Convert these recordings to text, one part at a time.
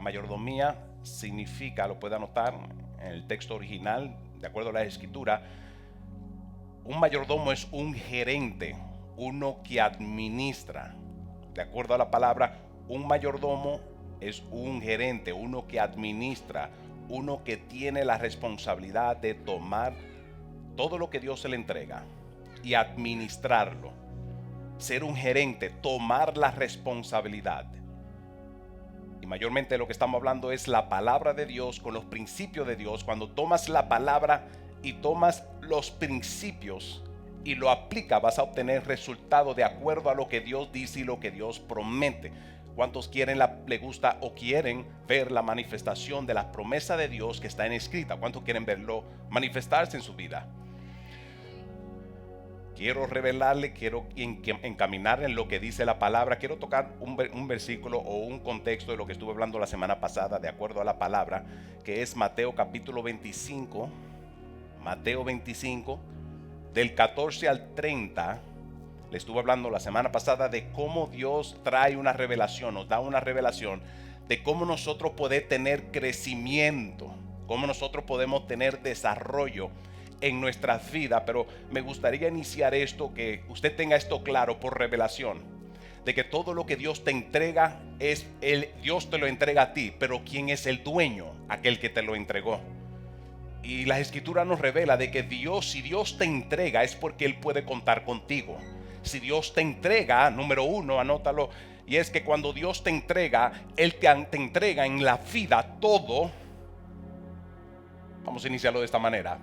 mayordomía significa, lo puede anotar en el texto original, de acuerdo a la escritura, un mayordomo es un gerente, uno que administra. De acuerdo a la palabra, un mayordomo es un gerente, uno que administra, uno que tiene la responsabilidad de tomar todo lo que Dios se le entrega y administrarlo. Ser un gerente, tomar la responsabilidad. Y mayormente lo que estamos hablando es la palabra de Dios con los principios de Dios. Cuando tomas la palabra y tomas los principios y lo aplicas, vas a obtener resultados de acuerdo a lo que Dios dice y lo que Dios promete. ¿Cuántos le gusta o quieren ver la manifestación de la promesa de Dios que está en escrita? ¿Cuántos quieren verlo manifestarse en su vida? Quiero revelarle, quiero encaminar en lo que dice la palabra. Quiero tocar un versículo o un contexto de lo que estuve hablando la semana pasada, de acuerdo a la palabra, que es Mateo capítulo 25. Mateo 25, del 14 al 30. Le estuve hablando la semana pasada de cómo Dios trae una revelación, nos da una revelación de cómo nosotros podemos tener crecimiento, cómo nosotros podemos tener desarrollo en nuestras vidas. Pero me gustaría iniciar esto, que usted tenga esto claro por revelación, de que todo lo que Dios te entrega Dios te lo entrega a ti, pero ¿quién es el dueño? Aquel que te lo entregó. Y la escritura nos revela de que si Dios te entrega, es porque Él puede contar contigo. Si Dios te entrega, número uno, anótalo, y es que cuando Dios te entrega, Él te entrega en la vida todo. Vamos a iniciarlo de esta manera.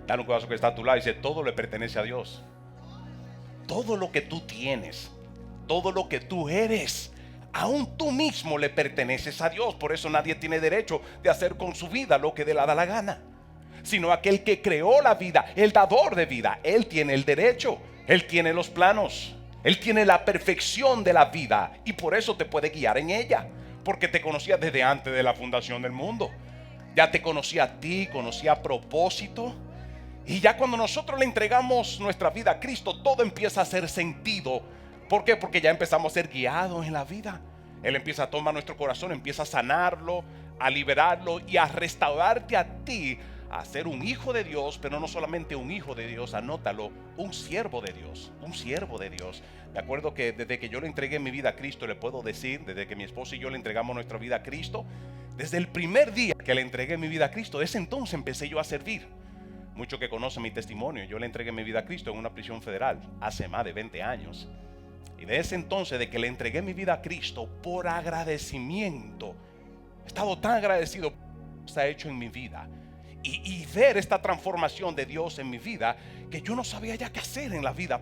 Dale un codazo que está a tu lado y dice: todo le pertenece a Dios. Todo lo que tú tienes, todo lo que tú eres, aún tú mismo le perteneces a Dios. Por eso nadie tiene derecho de hacer con su vida lo que le da la gana, sino aquel que creó la vida, el dador de vida. Él tiene el derecho, Él tiene los planos, Él tiene la perfección de la vida, y por eso te puede guiar en ella, porque te conocía desde antes de la fundación del mundo. Ya te conocía a ti, conocía a propósito. Y ya cuando nosotros le entregamos nuestra vida a Cristo, todo empieza a hacer sentido. ¿Por qué? Porque ya empezamos a ser guiados en la vida. Él empieza a tomar nuestro corazón, empieza a sanarlo, a liberarlo y a restaurarte a ti, a ser un hijo de Dios. Pero no solamente un hijo de Dios, anótalo, un siervo de Dios, un siervo de Dios. Me acuerdo que desde que yo le entregué mi vida a Cristo, le puedo decir, desde que mi esposa y yo le entregamos nuestra vida a Cristo, desde el primer día que le entregué mi vida a Cristo, ese entonces empecé yo a servir. Muchos que conocen mi testimonio, yo le entregué mi vida a Cristo en una prisión federal hace más de 20 años. Y de ese entonces, de que le entregué mi vida a Cristo, por agradecimiento, he estado tan agradecido por lo que se ha hecho en mi vida. Y ver esta transformación de Dios en mi vida, que yo no sabía ya qué hacer en la vida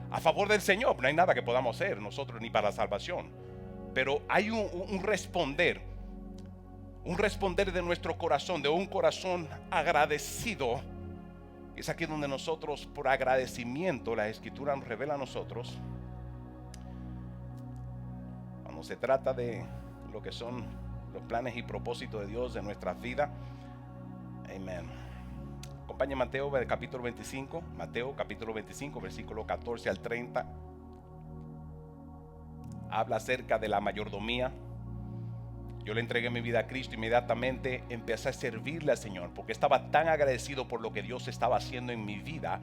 a favor del Señor. No hay nada que podamos hacer nosotros ni para la salvación. Pero hay un responder de nuestro corazón, de un corazón agradecido. Es aquí donde nosotros, por agradecimiento, la Escritura nos revela a nosotros, cuando se trata de lo que son los planes y propósitos de Dios en nuestras vidas. Amén. Acompañe Mateo capítulo 25, Mateo capítulo 25, versículo 14 al 30. Habla acerca de la mayordomía. Yo le entregué mi vida a Cristo, inmediatamente empecé a servirle al Señor, porque estaba tan agradecido por lo que Dios estaba haciendo en mi vida,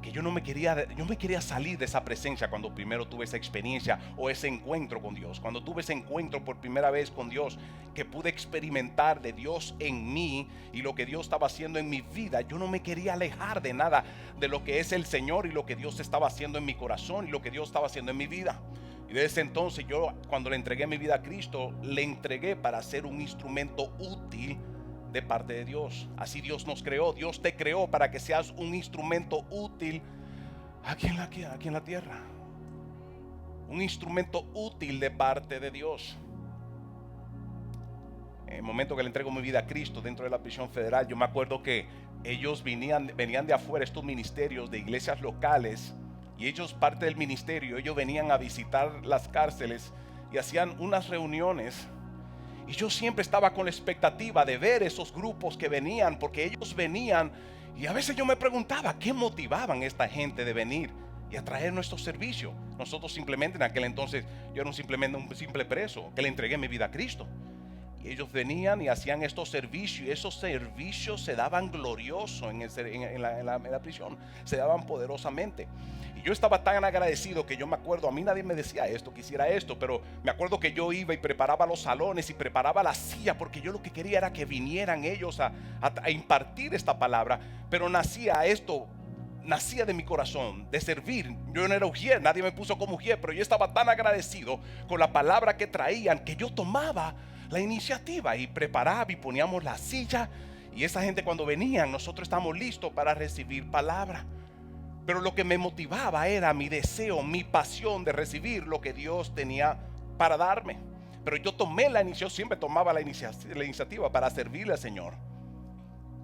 que yo me quería salir de esa presencia cuando primero tuve esa experiencia o ese encuentro con Dios. Cuando tuve ese encuentro por primera vez con Dios, que pude experimentar de Dios en mí y lo que Dios estaba haciendo en mi vida, yo no me quería alejar de nada de lo que es el Señor y lo que Dios estaba haciendo en mi corazón y lo que Dios estaba haciendo en mi vida. Y desde entonces yo, cuando le entregué mi vida a Cristo, le entregué para ser un instrumento útil de parte de Dios. Así Dios nos creó. Dios te creó para que seas un instrumento útil aquí en la tierra. Un instrumento útil de parte de Dios. En el momento que le entrego mi vida a Cristo dentro de la prisión federal, yo me acuerdo que ellos venían de afuera, estos ministerios de iglesias locales. Y ellos, parte del ministerio, ellos venían a visitar las cárceles y hacían unas reuniones. Y yo siempre estaba con la expectativa de ver esos grupos que venían, porque ellos venían. Y a veces yo me preguntaba, ¿qué motivaban a esta gente de venir y a traer nuestro servicio? Nosotros simplemente, en aquel entonces, yo era simplemente un simple preso que le entregué mi vida a Cristo. Y ellos venían y hacían estos servicios, y esos servicios se daban glorioso en la prisión, se daban poderosamente. Y yo estaba tan agradecido que yo me acuerdo, a mí nadie me decía esto, que hiciera esto, pero me acuerdo que yo iba y preparaba los salones y preparaba la silla, porque yo lo que quería era que vinieran ellos a impartir esta palabra. Pero nacía de mi corazón, de servir. Yo no era ujier, nadie me puso como ujier, pero yo estaba tan agradecido con la palabra que traían, que yo tomaba la iniciativa y preparaba y poníamos la silla, y esa gente cuando venían, nosotros estábamos listos para recibir palabra. Pero lo que me motivaba era mi deseo, mi pasión de recibir lo que Dios tenía para darme. Pero yo tomé la iniciativa, siempre tomaba la iniciativa para servirle al Señor,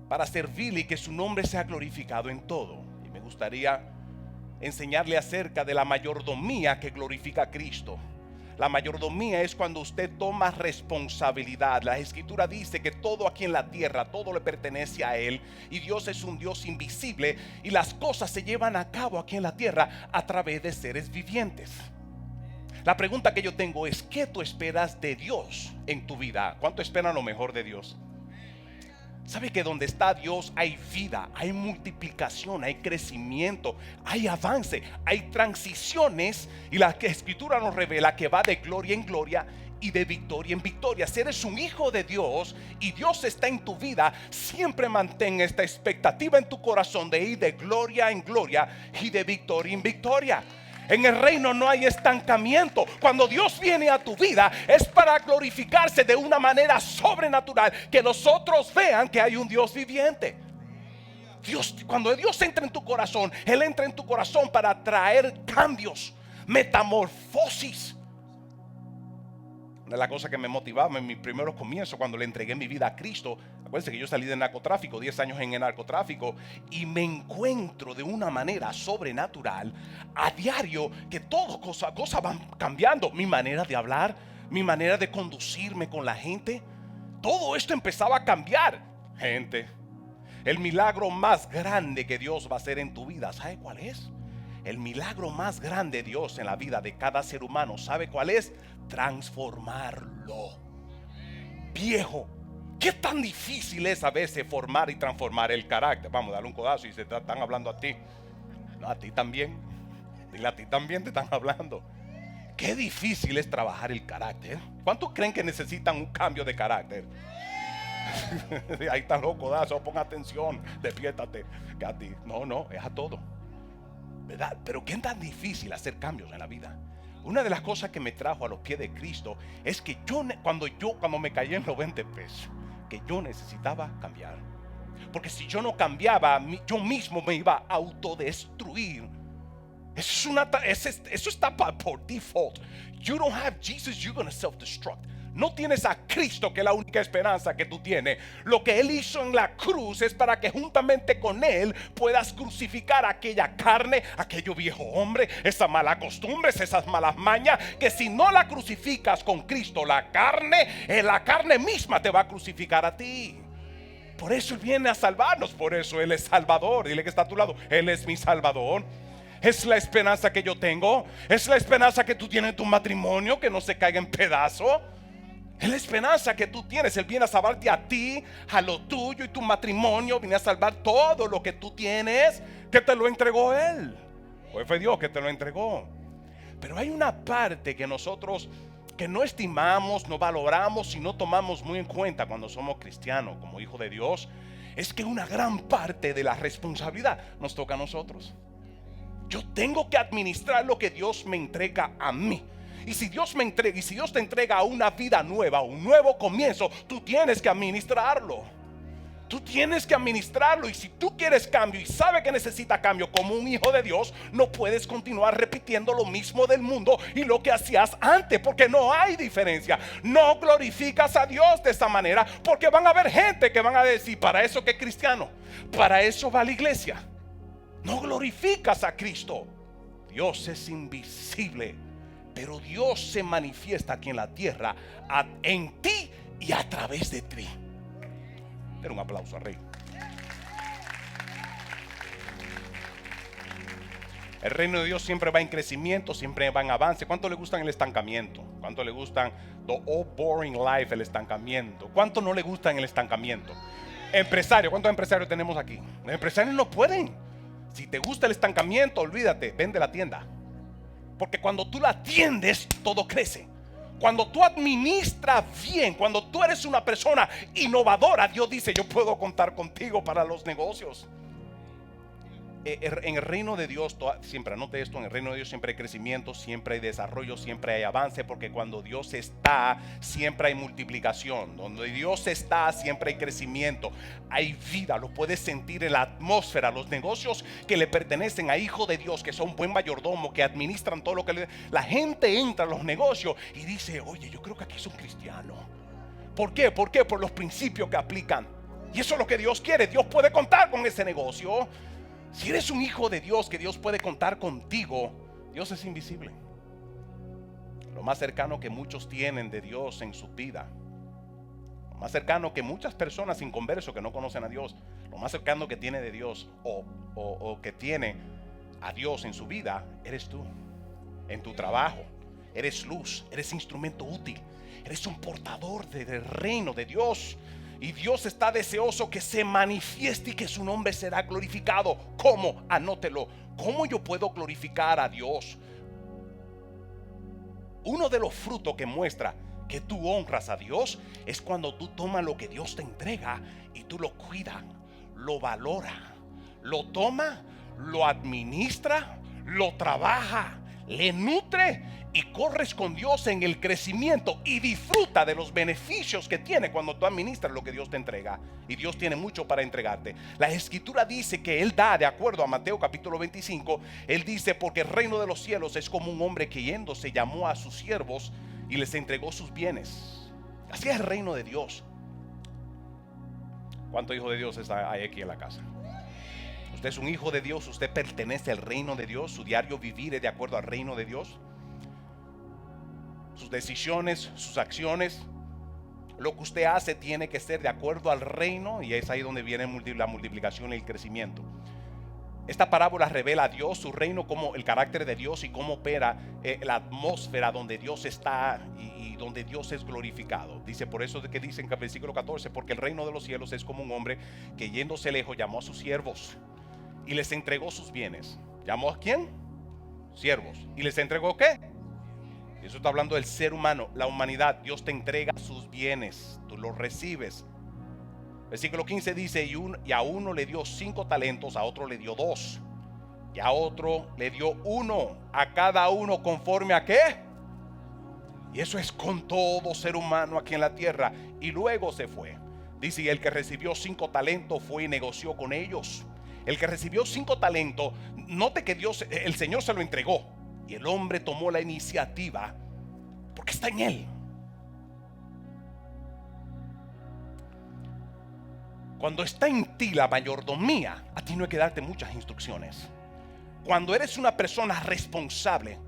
para servirle y que su nombre sea glorificado en todo. Y me gustaría enseñarle acerca de la mayordomía que glorifica a Cristo. La mayordomía es cuando usted toma responsabilidad. La Escritura dice que todo aquí en la tierra, todo le pertenece a Él, y Dios es un Dios invisible, y las cosas se llevan a cabo aquí en la tierra a través de seres vivientes. La pregunta que yo tengo es: ¿qué tú esperas de Dios en tu vida? ¿Cuánto esperan lo mejor de Dios? ¿Sabe que donde está Dios hay vida, hay multiplicación, hay crecimiento, hay avance, hay transiciones? Y la Escritura nos revela que va de gloria en gloria y de victoria en victoria. Si eres un hijo de Dios y Dios está en tu vida, siempre mantén esta expectativa en tu corazón de ir de gloria en gloria y de victoria en victoria. En el reino no hay estancamiento. Cuando Dios viene a tu vida es para glorificarse de una manera sobrenatural, que los otros vean que hay un Dios viviente. Cuando Dios entra en tu corazón, Él entra en tu corazón para traer cambios, metamorfosis. Una de las cosas que me motivaba en mis primeros comienzos, cuando le entregué mi vida a Cristo, acuérdense que yo salí del narcotráfico, 10 años en el narcotráfico, y me encuentro de una manera sobrenatural a diario, que todo cosas van cambiando. Mi manera de hablar, mi manera de conducirme con la gente, todo esto empezaba a cambiar. Gente, el milagro más grande que Dios va a hacer en tu vida, ¿sabe cuál es? El milagro más grande de Dios en la vida de cada ser humano, ¿sabe cuál es? Transformarlo. Viejo, ¿qué tan difícil es a veces formar y transformar el carácter? Vamos, dale un codazo y se están hablando a ti. No, a ti también. Dile, a ti también te están hablando. Qué difícil es trabajar el carácter. ¿Cuántos creen que necesitan un cambio de carácter? Ahí están los codazos, pon atención, despiértate. Que a ti, no, es a todo, ¿verdad? Pero qué tan difícil hacer cambios en la vida. Una de las cosas que me trajo a los pies de Cristo es que cuando me caí en los 20 pesos, que yo necesitaba cambiar. Porque si yo no cambiaba, yo mismo me iba a autodestruir. Eso está por default. You don't have Jesus, you're going to self-destruct. No tienes a Cristo, que es la única esperanza que tú tienes. Lo que Él hizo en la cruz es para que juntamente con Él puedas crucificar aquella carne, aquello viejo hombre, esas malas costumbres, esas malas mañas, que si no la crucificas con Cristo, la carne misma te va a crucificar a ti. Por eso Él viene a salvarnos, por eso Él es Salvador. Dile que está a tu lado: Él es mi Salvador. Es la esperanza que yo tengo. Es la esperanza que tú tienes en tu matrimonio, que no se caiga en pedazos. Es la esperanza que tú tienes. Él viene a salvarte a ti, a lo tuyo y tu matrimonio. Viene a salvar todo lo que tú tienes, que te lo entregó Él. Pues fue Dios que te lo entregó. Pero hay una parte que nosotros que no estimamos, no valoramos y no tomamos muy en cuenta cuando somos cristianos, como hijos de Dios. Es que una gran parte de la responsabilidad nos toca a nosotros. Yo tengo que administrar lo que Dios me entrega a mí. Y si Dios me entrega, y si Dios te entrega una vida nueva, un nuevo comienzo, tú tienes que administrarlo. Tú tienes que administrarlo. Y si tú quieres cambio y sabes que necesitas cambio como un hijo de Dios, no puedes continuar repitiendo lo mismo del mundo y lo que hacías antes, porque no hay diferencia. No glorificas a Dios de esa manera, porque van a haber gente que van a decir: para eso que es cristiano, para eso va a la iglesia. No glorificas a Cristo. Dios es invisible, pero Dios se manifiesta aquí en la tierra en ti y a través de ti. Den un aplauso al Rey. El reino de Dios siempre va en crecimiento, siempre va en avance. ¿Cuánto le gustan el estancamiento? ¿Cuánto le gustan the all boring life, el estancamiento? ¿Cuánto no le gustan el estancamiento? Empresario, ¿cuántos empresarios tenemos aquí? Los empresarios no pueden. Si te gusta el estancamiento, olvídate, vende la tienda. Porque cuando tú la atiendes, todo crece. Cuando tú administras bien, cuando tú eres una persona innovadora, Dios dice, yo puedo contar contigo para los negocios. En el reino de Dios, siempre anote esto, en el reino de Dios siempre hay crecimiento, siempre hay desarrollo, siempre hay avance, porque cuando Dios está, siempre hay multiplicación. Donde Dios está, siempre hay crecimiento, hay vida, lo puedes sentir en la atmósfera. Los negocios que le pertenecen a hijos de Dios, que son buen mayordomo, que administran todo lo que la gente entra a los negocios y dice, oye, yo creo que aquí es un cristiano. ¿Por qué? ¿Por qué? Por los principios que aplican. Y eso es lo que Dios quiere. Dios puede contar con ese negocio. Si eres un hijo de Dios, que Dios puede contar contigo, Dios es invisible. Lo más cercano que muchos tienen de Dios en su vida, lo más cercano que muchas personas inconversos que no conocen a Dios, lo más cercano que tiene de Dios o que tiene a Dios en su vida, eres tú. En tu trabajo, eres luz, eres instrumento útil, eres un portador del reino de Dios. Y Dios está deseoso que se manifieste y que su nombre será glorificado. ¿Cómo? Anótelo. ¿Cómo yo puedo glorificar a Dios? Uno de los frutos que muestra que tú honras a Dios es cuando tú tomas lo que Dios te entrega y tú lo cuidas, lo valora, lo toma, lo administra, lo trabaja, le nutre y corres con Dios en el crecimiento y disfruta de los beneficios que tiene cuando tú administras lo que Dios te entrega. Y Dios tiene mucho para entregarte. La escritura dice que Él da, de acuerdo a Mateo capítulo 25, Él dice, porque el reino de los cielos es como un hombre que yéndose llamó a sus siervos y les entregó sus bienes. Así es el reino de Dios. ¿Cuántos hijos de Dios hay aquí en la casa? Usted es un hijo de Dios, usted pertenece al reino de Dios, su diario vivir es de acuerdo al reino de Dios. Sus decisiones, sus acciones, lo que usted hace tiene que ser de acuerdo al reino, y es ahí donde viene la multiplicación y el crecimiento. Esta parábola revela a Dios, su reino, como el carácter de Dios y cómo opera la atmósfera donde Dios está y donde Dios es glorificado. Dice, por eso que dice en el versículo 14, porque el reino de los cielos es como un hombre que yéndose lejos llamó a sus siervos y les entregó sus bienes. ¿Llamó a quién? Siervos. ¿Y les entregó qué? Eso está hablando del ser humano, la humanidad. Dios te entrega sus bienes, tú los recibes. Versículo 15 dice, y a uno le dio 5 talentos, a otro le dio 2, y a otro le dio 1, a cada uno conforme a qué. Y eso es con todo ser humano aquí en la tierra. Y luego se fue. Dice, y el que recibió 5 talentos fue y negoció con ellos. El que recibió 5 talentos, note que el Señor se lo entregó. Y el hombre tomó la iniciativa porque está en él. Cuando está en ti la mayordomía, a ti no hay que darte muchas instrucciones. Cuando eres una persona responsable,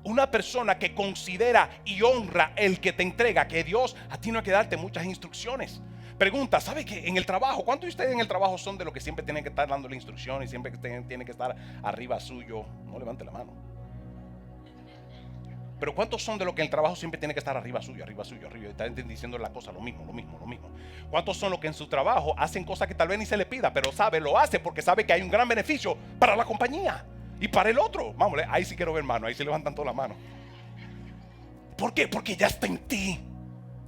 una persona que considera y honra el que te entrega, que es Dios, a ti no hay que darte muchas instrucciones. Pregunta, ¿sabe que en el trabajo, cuántos de ustedes en el trabajo son de los que siempre tienen que estar dando la instrucción y siempre tienen que estar arriba suyo? No levante la mano. Pero ¿cuántos son de los que en el trabajo siempre tiene que estar arriba suyo, arriba? Y están diciendo la cosa, lo mismo? ¿Cuántos son los que en su trabajo hacen cosas que tal vez ni se le pida, pero lo hace porque sabe que hay un gran beneficio para la compañía y para el otro? Vamos, ahí sí quiero ver mano, ahí sí levantan toda la mano. ¿Por qué? Porque ya está en ti.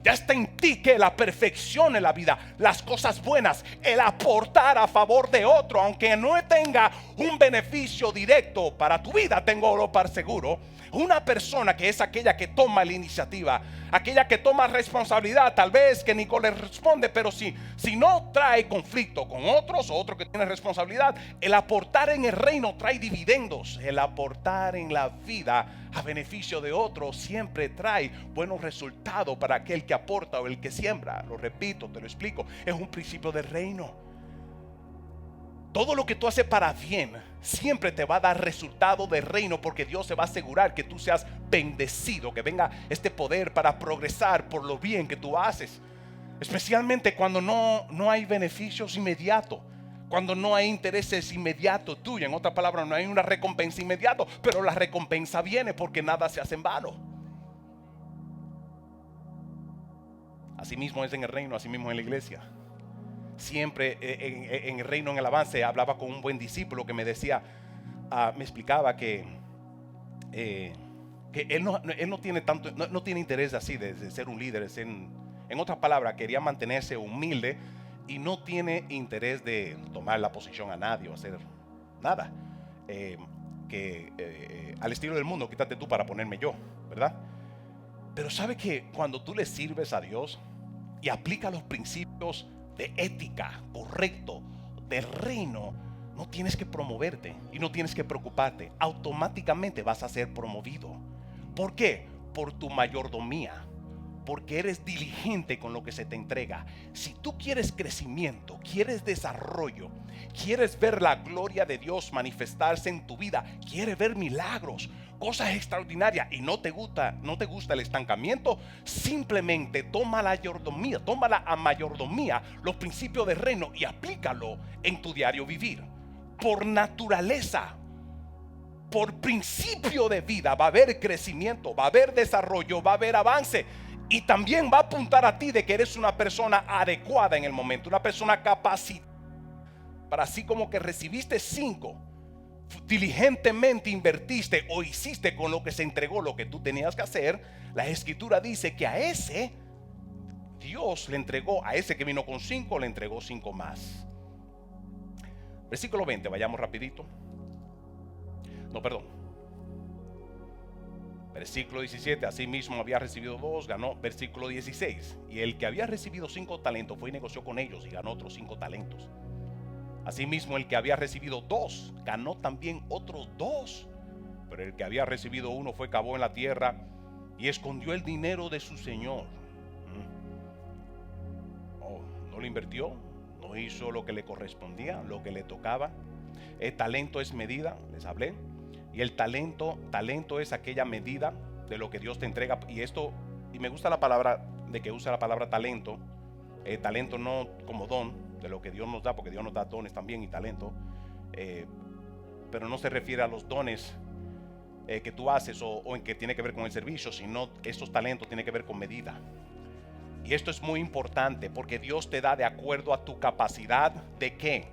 Ya está en ti que la perfección en la vida, las cosas buenas, el aportar a favor de otro, aunque no tenga un beneficio directo para tu vida, tengo lo para seguro. Una persona que es aquella que toma la iniciativa, aquella que toma responsabilidad, tal vez que ni le responde, pero si no trae conflicto con otros o otro que tiene responsabilidad, el aportar en el reino trae dividendos. El aportar en la vida a beneficio de otros siempre trae buenos resultados para aquel que aporta o el que siembra. Lo repito, te lo explico, es un principio del reino. Todo lo que tú haces para bien siempre te va a dar resultado de reino, porque Dios se va a asegurar que tú seas bendecido, que venga este poder para progresar por lo bien que tú haces. Especialmente cuando no hay beneficios inmediatos. Cuando no hay intereses inmediatos tuyos, en otras palabras, no hay una recompensa inmediata, pero la recompensa viene porque nada se hace en vano. Así mismo es en el reino, así mismo en la iglesia. Siempre en el reino, en el avance, hablaba con un buen discípulo que me decía, me explicaba que él no tiene tanto, no tiene interés así de ser un líder. En otras palabras, quería mantenerse humilde y no tiene interés de tomar la posición a nadie o hacer nada. Al estilo del mundo, quítate tú para ponerme yo, ¿verdad? Pero sabe que cuando tú le sirves a Dios y aplica los principios de ética correcto del reino, no tienes que promoverte y no tienes que preocuparte. Automáticamente vas a ser promovido. ¿Por qué? Por tu mayordomía. Porque eres diligente con lo que se te entrega. Si tú quieres crecimiento, quieres desarrollo, quieres ver la gloria de Dios manifestarse en tu vida, quieres ver milagros, cosas extraordinarias y no te gusta el estancamiento, simplemente toma la mayordomía, los principios del reino y aplícalo en tu diario vivir. Por naturaleza, por principio de vida, va a haber crecimiento, va a haber desarrollo, va a haber avance. Y también va a apuntar a ti de que eres una persona adecuada en el momento, una persona capacitada. Para así como que recibiste 5, diligentemente invertiste o hiciste con lo que se entregó lo que tú tenías que hacer. La escritura dice que a ese Dios le entregó, a ese que vino con 5, le entregó 5 más. Versículo 20, vayamos rapidito. No, perdón. Versículo 17, asimismo había recibido 2, ganó. Versículo 16, y el que había recibido 5 talentos fue y negoció con ellos y ganó otros 5 talentos. Asimismo el que había recibido 2, ganó también otros 2. Pero el que había recibido 1 fue, cavó en la tierra y escondió el dinero de su señor. No lo invirtió, no hizo lo que le correspondía, lo que le tocaba. El talento es medida, les hablé. Y el talento es aquella medida de lo que Dios te entrega. Y me gusta la palabra de que usa la palabra talento. Talento no como don, de lo que Dios nos da, porque Dios nos da dones también y talento. Pero no se refiere a los dones que tú haces o en que tiene que ver con el servicio, sino estos talentos tienen que ver con medida. Y esto es muy importante porque Dios te da de acuerdo a tu capacidad de ¿qué?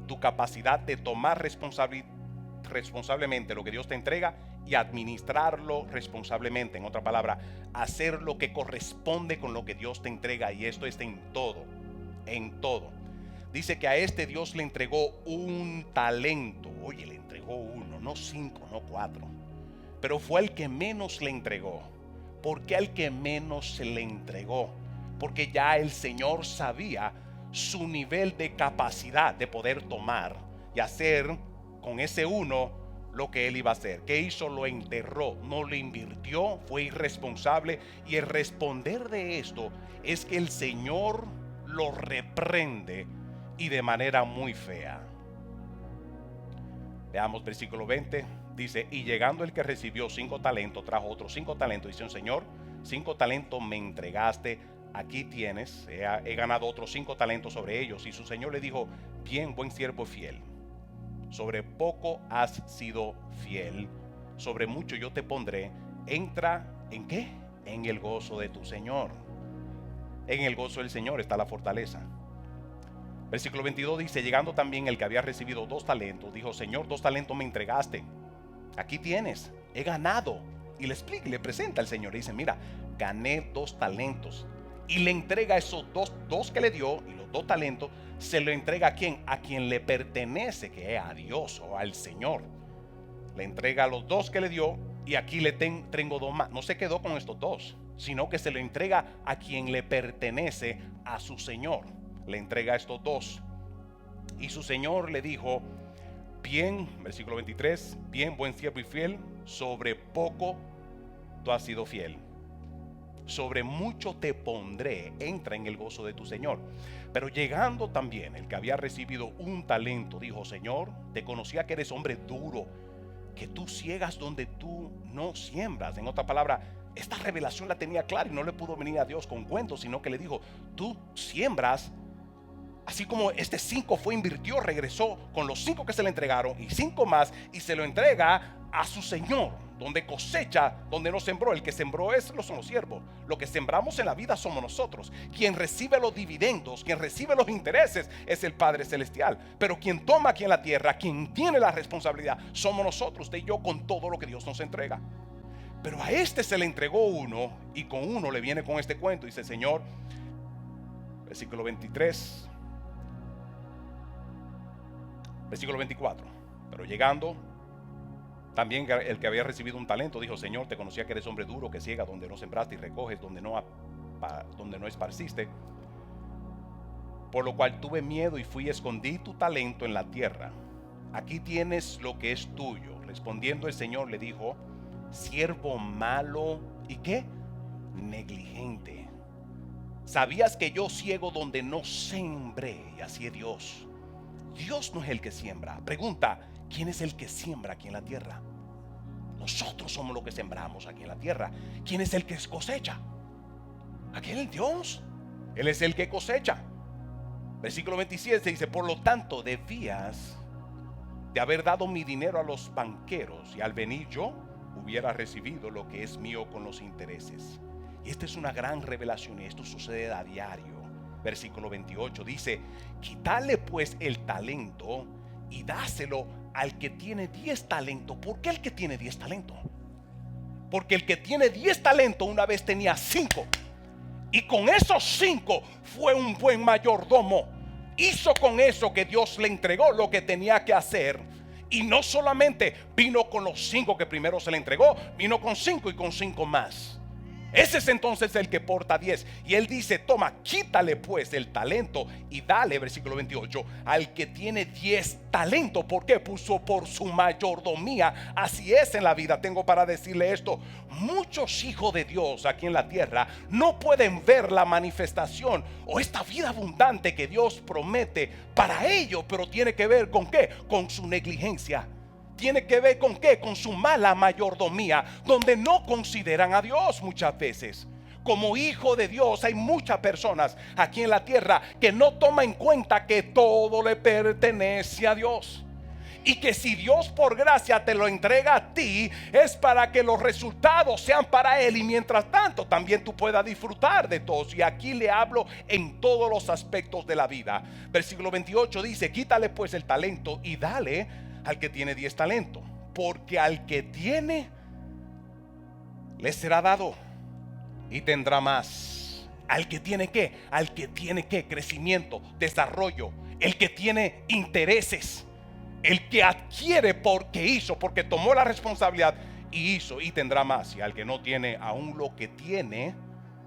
Tu capacidad de tomar responsablemente lo que Dios te entrega y administrarlo responsablemente. En otra palabra, hacer lo que corresponde con lo que Dios te entrega, y esto es en todo. Dice que a este Dios le entregó un talento. Oye, le entregó 1, no 5, no 4. Pero fue el que menos le entregó. ¿Por qué al que menos se le entregó? Porque ya el Señor sabía su nivel de capacidad de poder tomar y hacer con ese 1 lo que él iba a hacer. ¿Qué hizo? Lo enterró, no lo invirtió, fue irresponsable. Y el responder de esto es que el Señor lo reprende, y de manera muy fea. Veamos versículo 20. Dice, y llegando el que recibió 5 talentos, trajo otros 5 talentos. Dice, Señor, 5 talentos me entregaste, aquí tienes, he ganado otros 5 talentos sobre ellos. Y su Señor le dijo, bien, buen siervo fiel, sobre poco has sido fiel, sobre mucho yo te pondré, entra ¿en qué? En el gozo de tu Señor. En el gozo del Señor está la fortaleza. Versículo 22 dice, llegando también el que había recibido 2 talentos, dijo, Señor, 2 talentos me entregaste, aquí tienes, he ganado. Y le explica y le presenta al Señor, y dice, mira, gané 2 talentos. Y le entrega esos dos que le dio, y los 2 talentos se lo entrega a quién, a quien le pertenece, que es a Dios o al Señor. Le entrega los 2 que le dio, y aquí le tengo 2 más. No se quedó con estos 2, sino que se lo entrega a quien le pertenece, a su Señor. Le entrega estos 2, y su Señor le dijo, bien, versículo 23, bien, buen siervo y fiel, sobre poco tú has sido fiel, sobre mucho te pondré, entra en el gozo de tu Señor. Pero llegando también el que había recibido 1 talento, dijo, Señor, te conocía que eres hombre duro, que tú ciegas donde tú no siembras. En otra palabra, esta revelación la tenía clara y no le pudo venir a Dios con cuentos, sino que le dijo, tú siembras Así como este 5 fue, invirtió, regresó con los 5 que se le entregaron y 5 más, y se lo entrega a su Señor, donde cosecha, donde no sembró. El que sembró son los siervos. Lo que sembramos en la vida somos nosotros. Quien recibe los dividendos, quien recibe los intereses, es el Padre Celestial. Pero quien toma aquí en la tierra, quien tiene la responsabilidad, somos nosotros, usted y yo, con todo lo que Dios nos entrega. Pero a este se le entregó uno, y con uno le viene con este cuento. Dice, Señor, versículo 23, versículo 24. Pero llegando, también el que había recibido un talento dijo, Señor, te conocía que eres hombre duro, que ciega donde no sembraste y recoges donde no esparciste. Por lo cual tuve miedo y fui y escondí tu talento en la tierra. Aquí tienes lo que es tuyo. Respondiendo el Señor le dijo, siervo malo y ¿qué? Negligente. ¿Sabías que yo ciego donde no sembré? Y así es Dios. Dios no es el que siembra. Pregunta, ¿quién es el que siembra aquí en la tierra? Nosotros somos los que sembramos aquí en la tierra. ¿Quién es el que cosecha? Aquel Dios. Él es el que cosecha. Versículo 27 dice, por lo tanto debías de haber dado mi dinero a los banqueros, y al venir yo hubiera recibido lo que es mío con los intereses. Y esta es una gran revelación, y esto sucede a diario. Versículo 28 dice, quítale pues el talento y dáselo al que tiene 10 talentos. ¿Por qué el que tiene 10 talentos? Porque el que tiene 10 talentos una vez tenía 5, y con esos 5 fue un buen mayordomo. Hizo con eso que Dios le entregó lo que tenía que hacer. Y no solamente vino con los 5 que primero se le entregó, vino con 5 y con 5 más. Ese es entonces el que porta 10. Y él dice, toma, quítale pues el talento y dale, versículo 28, al que tiene 10 talentos. ¿Por qué? Puso por su mayordomía. Así es en la vida. Tengo para decirle esto. Muchos hijos de Dios aquí en la tierra no pueden ver la manifestación o esta vida abundante que Dios promete para ellos. Pero tiene que ver con ¿qué? Con su negligencia. Tiene que ver con qué, con su mala mayordomía, donde no consideran a Dios muchas veces. Como hijo de Dios hay muchas personas aquí en la tierra que no toman en cuenta que todo le pertenece a Dios. Y que si Dios por gracia te lo entrega a ti, es para que los resultados sean para Él. Y mientras tanto también tú puedas disfrutar de todos. Y aquí le hablo en todos los aspectos de la vida. Versículo 28 dice, quítale pues el talento y dale al que tiene 10 talentos, porque al que tiene le será dado y tendrá más. Al que tiene ¿qué? Al que tiene ¿qué? Crecimiento, desarrollo, el que tiene intereses, el que adquiere porque hizo, porque tomó la responsabilidad y hizo, y tendrá más. Y al que no tiene, aún lo que tiene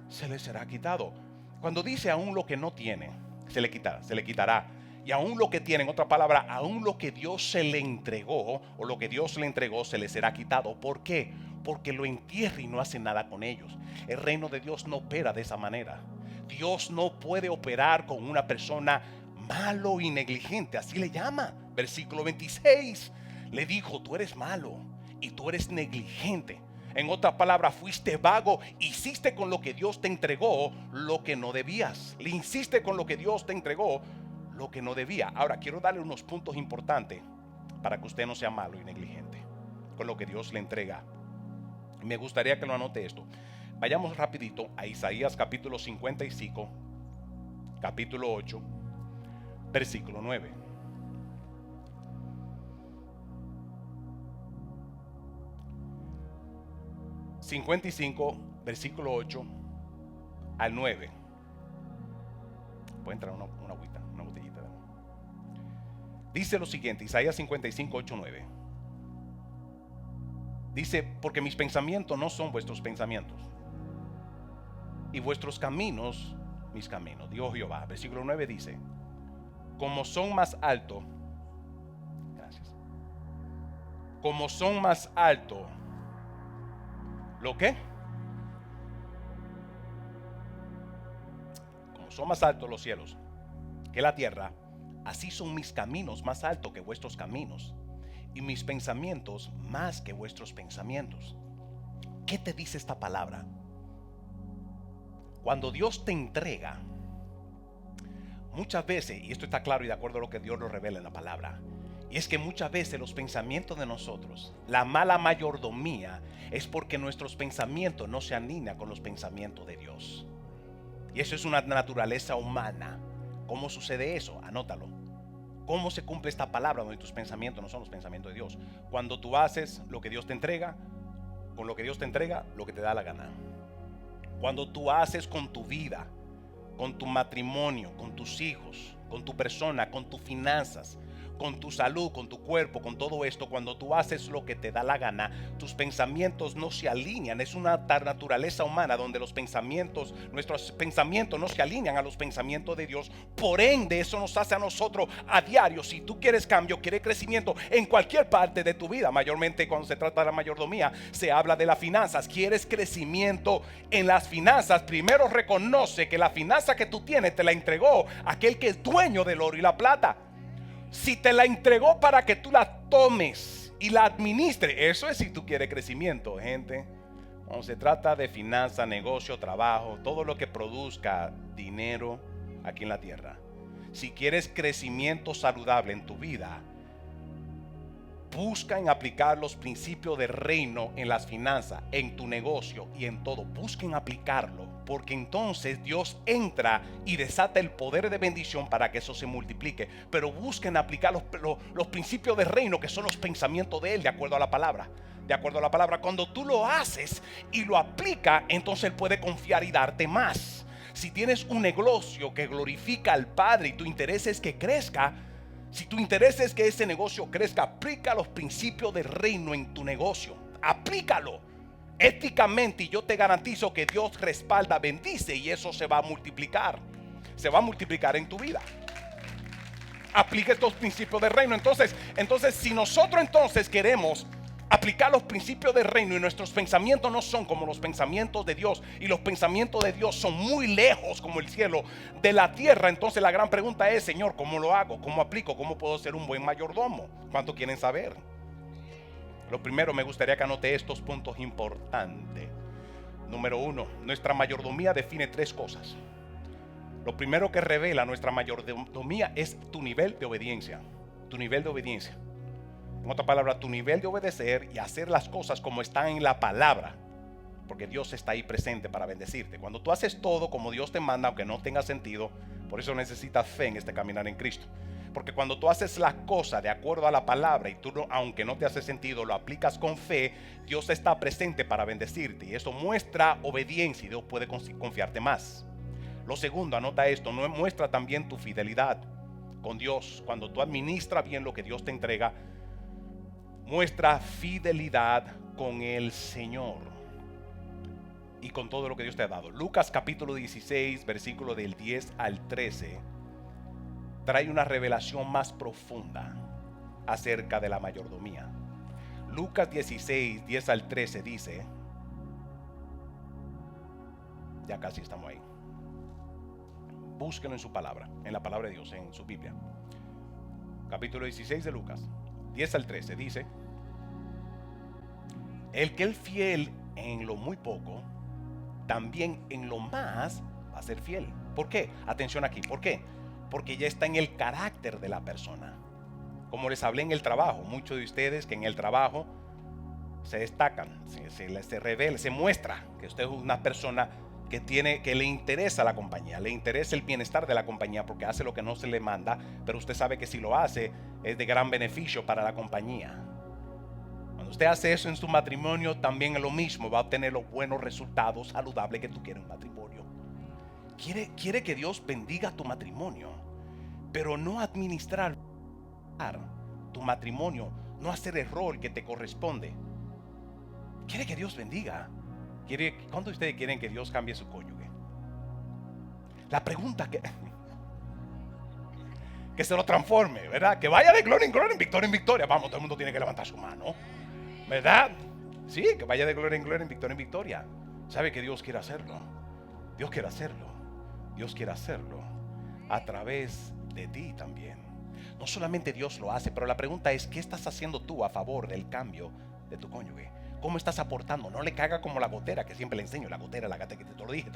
se le será quitado. Cuando dice aún lo que no tiene, se le quitará. Y aún lo que tiene, en otra palabra, aún lo que Dios se le entregó, o lo que Dios le entregó, se le será quitado. ¿Por qué? Porque lo entierra y no hace nada con ellos. El reino de Dios no opera de esa manera. Dios no puede operar con una persona malo y negligente, así le llama. Versículo 26 le dijo, tú eres malo y tú eres negligente. En otra palabra, fuiste vago, hiciste con lo que Dios te entregó lo que no debías. Le hiciste con lo que Dios te entregó lo que no debía. Ahora quiero darle unos puntos importantes para que usted no sea malo y negligente con lo que Dios le entrega. Me gustaría que lo anote esto. Vayamos rapidito a Isaías capítulo 55, capítulo 8, versículo 9. ...55, versículo 8 al 9. Puede entrar una agüita, una botellita. Dice lo siguiente, Isaías 55, 8, 9. Dice, porque mis pensamientos no son vuestros pensamientos, y vuestros caminos, mis caminos, dijo Jehová. Versículo 9 dice, como son más altos, gracias, como son más altos, ¿lo qué? Como son más altos los cielos que la tierra, así son mis caminos más altos que vuestros caminos, y mis pensamientos más que vuestros pensamientos. ¿Qué te dice esta palabra? Cuando Dios te entrega, muchas veces, y esto está claro y de acuerdo a lo que Dios nos revela en la palabra, y es que muchas veces los pensamientos de nosotros, la mala mayordomía, es porque nuestros pensamientos no se alinean con los pensamientos de Dios. Y eso es una naturaleza humana. ¿Cómo sucede eso? Anótalo. ¿Cómo se cumple esta palabra donde tus pensamientos no son los pensamientos de Dios? Cuando tú haces lo que Dios te entrega, con lo que Dios te entrega, lo que te da la gana. Cuando tú haces con tu vida, con tu matrimonio, con tus hijos, con tu persona, con tus finanzas, con tu salud, con tu cuerpo, con todo esto, cuando tú haces lo que te da la gana, tus pensamientos no se alinean. Es una naturaleza humana donde los pensamientos, nuestros pensamientos no se alinean a los pensamientos de Dios. Por ende, eso nos hace a nosotros a diario. Si tú quieres cambio, quieres crecimiento en cualquier parte de tu vida, mayormente cuando se trata de la mayordomía, se habla de las finanzas. Quieres crecimiento en las finanzas, primero reconoce que la finanza que tú tienes te la entregó aquel que es dueño del oro y la plata. Si te la entregó para que tú la tomes y la administres, eso es si tú quieres crecimiento, gente. Cuando se trata de finanza, negocio, trabajo, todo lo que produzca dinero aquí en la tierra. Si quieres crecimiento saludable en tu vida, busca en aplicar los principios del reino en las finanzas, en tu negocio y en todo. Busquen aplicarlo, porque entonces Dios entra y desata el poder de bendición para que eso se multiplique. Pero busquen aplicar los principios del reino, que son los pensamientos de Él, de acuerdo a la palabra. De acuerdo a la palabra, cuando tú lo haces y lo aplicas, entonces Él puede confiar y darte más. Si tienes un negocio que glorifica al Padre y tu interés es que crezca, si tu interés es que ese negocio crezca, aplica los principios del reino en tu negocio. Aplícalo éticamente y yo te garantizo que Dios respalda, bendice y eso se va a multiplicar. Se va a multiplicar en tu vida. Aplica estos principios del reino. Entonces, si nosotros entonces queremos aplicar los principios del reino y nuestros pensamientos no son como los pensamientos de Dios y los pensamientos de Dios son muy lejos como el cielo de la tierra, entonces la gran pregunta es: Señor, ¿cómo lo hago? ¿Cómo aplico? ¿Cómo puedo ser un buen mayordomo? ¿Cuánto quieren saber? Lo primero, me gustaría que anote estos puntos importantes. Número 1, nuestra mayordomía define 3 cosas. Lo primero que revela nuestra mayordomía es tu nivel de obediencia. Tu nivel de obediencia. En otra palabra, tu nivel de obedecer y hacer las cosas como están en la palabra, porque Dios está ahí presente para bendecirte. Cuando tú haces todo como Dios te manda, aunque no tenga sentido, por eso necesitas fe en este caminar en Cristo. Porque cuando tú haces las cosas de acuerdo a la palabra y tú, aunque no te hace sentido, lo aplicas con fe, Dios está presente para bendecirte. Y eso muestra obediencia y Dios puede confiarte más. Lo segundo, anota esto, no muestra también tu fidelidad con Dios. Cuando tú administras bien lo que Dios te entrega, muestra fidelidad con el Señor y con todo lo que Dios te ha dado. Lucas capítulo 16, versículo del 10 al 13, trae una revelación más profunda acerca de la mayordomía. Lucas 16, 10 al 13 dice, ya casi estamos ahí. Búsquenlo en su palabra, en la palabra de Dios, en su Biblia. Capítulo 16 de Lucas, 10 al 13 dice: el que es fiel en lo muy poco, también en lo más va a ser fiel. ¿Por qué? Atención aquí, ¿por qué? Porque ya está en el carácter de la persona. Como les hablé en el trabajo, muchos de ustedes que en el trabajo se destacan, se revela, se muestra que usted es una persona que le interesa la compañía, le interesa el bienestar de la compañía porque hace lo que no se le manda, pero usted sabe que si lo hace es de gran beneficio para la compañía. Cuando usted hace eso en su matrimonio, también es lo mismo, va a obtener los buenos resultados saludables que tú quieres en un matrimonio. Quiere que Dios bendiga tu matrimonio, pero no administrar tu matrimonio, no hacer el rol que te corresponde. Quiere que Dios bendiga. ¿Cuántos de ustedes quieren que Dios cambie su cónyuge? La pregunta que se lo transforme, ¿verdad? Que vaya de gloria en gloria, en victoria en victoria. Vamos, todo el mundo tiene que levantar su mano, ¿verdad? Sí, que vaya de gloria en gloria, en victoria. ¿Sabe que Dios quiere hacerlo? Dios quiere hacerlo. Dios quiere hacerlo a través de ti también. No solamente Dios lo hace, pero la pregunta es: ¿qué estás haciendo tú a favor del cambio de tu cónyuge? ¿Cómo estás aportando? No le caga como la gotera, que siempre le enseño. La gotera, que te lo dije.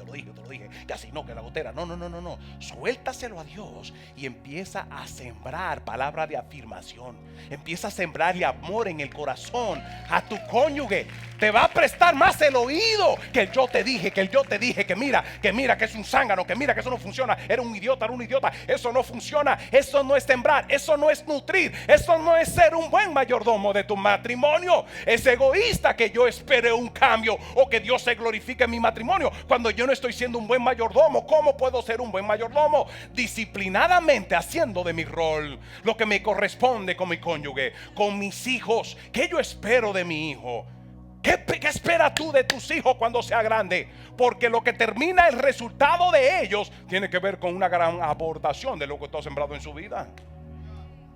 Casi no, que la gotera. No. Suéltaselo a Dios y empieza a sembrar palabra de afirmación. Empieza a sembrarle amor en el corazón a tu cónyuge. Te va a prestar más el oído que el yo te dije, que mira, que es un zángano, que mira que eso no funciona. Era un idiota. Eso no funciona. Eso no es sembrar. Eso no es nutrir. Eso no es ser un buen mayordomo de tu matrimonio. Es egoísta que yo espere un cambio o que Dios se glorifique en mi matrimonio cuando yo no estoy siendo un buen mayordomo. ¿Cómo puedo ser un buen mayordomo? Disciplinadamente haciendo de mi rol lo que me corresponde con mi cónyuge, con mis hijos. ¿Qué yo espero de mi hijo? ¿Qué esperas tú de tus hijos cuando sea grande? Porque lo que termina el resultado de ellos tiene que ver con una gran aportación de lo que tú has sembrado en su vida.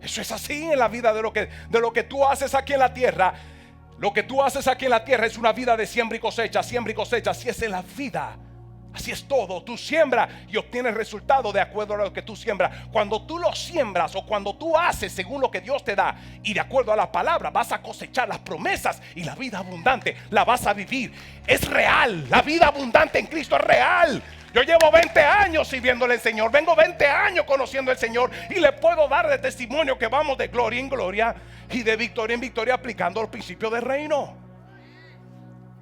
Eso es así en la vida de lo que tú haces aquí en la tierra. Lo que tú haces aquí en la tierra es una vida de siembra y cosecha. Así es en la vida. Así es todo. Tú siembras y obtienes resultado de acuerdo a lo que tú siembras. Cuando tú lo siembras o cuando tú haces según lo que Dios te da y de acuerdo a la palabra, vas a cosechar las promesas y la vida abundante la vas a vivir. Es real. La vida abundante en Cristo es real. Yo llevo 20 años sirviéndole al Señor. Vengo 20 años conociendo al Señor y le puedo dar de testimonio que vamos de gloria en gloria y de victoria en victoria aplicando los principios del reino.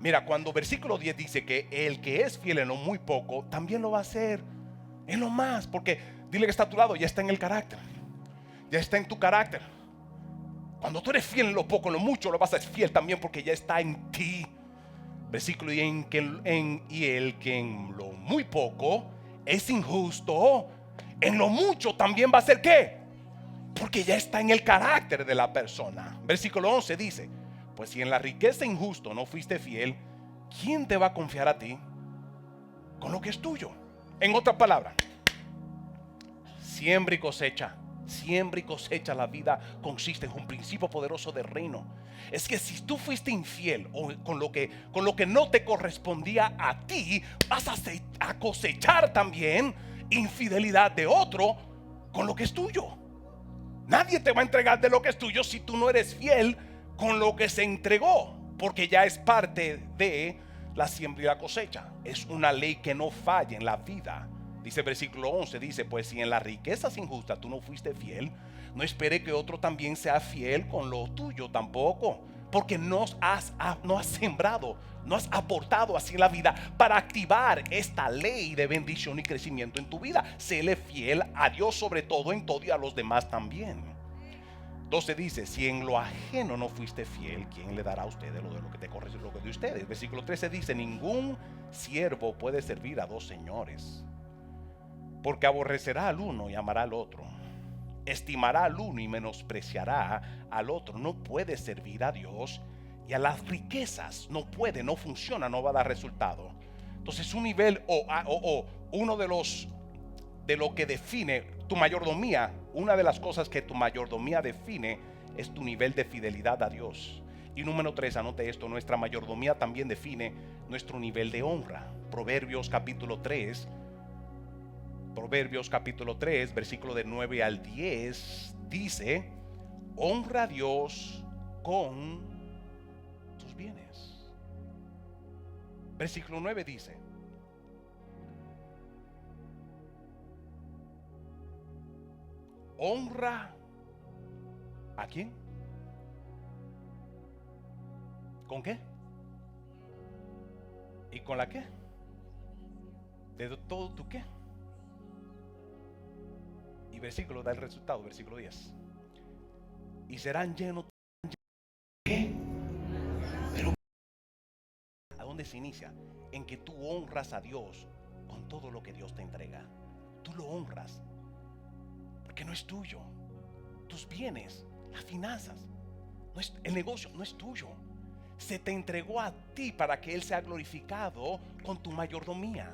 Mira, cuando versículo 10 dice que el que es fiel en lo muy poco, también lo va a hacer en lo más. Porque dile que está a tu lado, ya está en el carácter. Ya está en tu carácter. Cuando tú eres fiel en lo poco, en lo mucho, lo vas a ser fiel también porque ya está en ti. Versículo y el que en lo muy poco es injusto, en lo mucho también va a ser ¿qué? Porque ya está en el carácter de la persona. Versículo 11 dice: pues si en la riqueza injusto no fuiste fiel, ¿quién te va a confiar a ti con lo que es tuyo? En otras palabras, siembra y cosecha. Siembra y cosecha. La vida consiste en un principio poderoso del reino. Es que si tú fuiste infiel o con lo que no te correspondía a ti, vas a cosechar también infidelidad de otro con lo que es tuyo. Nadie te va a entregar de lo que es tuyo si tú no eres fiel con lo que se entregó, porque ya es parte de la siembra y la cosecha. Es una ley que no falla en la vida. Dice versículo 11, dice: pues si en las riquezas injustas tú no fuiste fiel, no espere que otro también sea fiel con lo tuyo tampoco, porque no has sembrado, no has aportado así en la vida para activar esta ley de bendición y crecimiento en tu vida. Séle fiel a Dios sobre todo en todo y a los demás también. 12 dice: si en lo ajeno no fuiste fiel, ¿quién le dará a ustedes lo que te corresponde, lo que de ustedes? Versículo 13 dice: ningún siervo puede servir a dos señores, porque aborrecerá al uno y amará al otro, estimará al uno y menospreciará al otro. No puede servir a Dios y a las riquezas. No funciona, no va a dar resultado. Entonces un nivel o uno de lo que define tu mayordomía, una de las cosas que tu mayordomía define es tu nivel de fidelidad a Dios. Y número 3, anote esto: nuestra mayordomía también define nuestro nivel de honra. Proverbios capítulo 3, versículo de 9 al 10 dice: honra a Dios con tus bienes. Versículo 9 dice: honra ¿a quién? ¿Con qué? ¿Y con la qué? ¿De todo tu qué? Y versículo da el resultado, versículo 10: y serán llenos. ¿Qué? Pero ¿a dónde se inicia? En que tú honras a Dios con todo lo que Dios te entrega. Tú lo honras porque no es tuyo. Tus bienes, las finanzas, el negocio no es tuyo. Se te entregó a ti para que Él sea glorificado con tu mayordomía.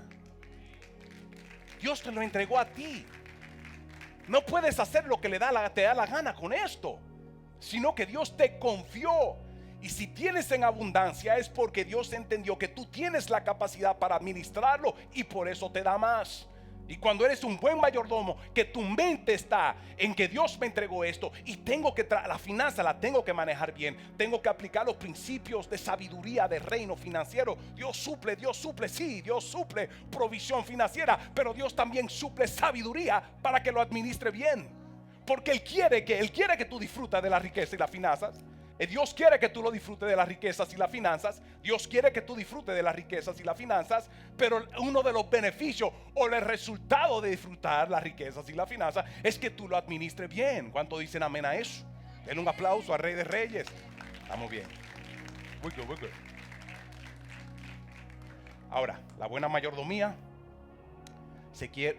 Dios te lo entregó a ti. No puedes hacer lo que te da la gana con esto, sino que Dios te confió. Y si tienes en abundancia es porque Dios entendió que tú tienes la capacidad para administrarlo y por eso te da más. Y cuando eres un buen mayordomo, que tu mente está en que Dios me entregó esto y tengo que la finanza la tengo que manejar bien, tengo que aplicar los principios de sabiduría del reino financiero. Dios suple, sí, Dios suple provisión financiera, pero Dios también suple sabiduría para que lo administre bien. Porque Él quiere que tú disfrutas de la riqueza y las finanzas. Dios quiere que tú lo disfrutes de las riquezas y las finanzas. Dios quiere que tú disfrutes de las riquezas y las finanzas. Pero uno de los beneficios o el resultado de disfrutar las riquezas y las finanzas es que tú lo administres bien. ¿Cuánto dicen amén a eso? Denle un aplauso al Rey de Reyes. Estamos bien. We're good. Ahora, la buena mayordomía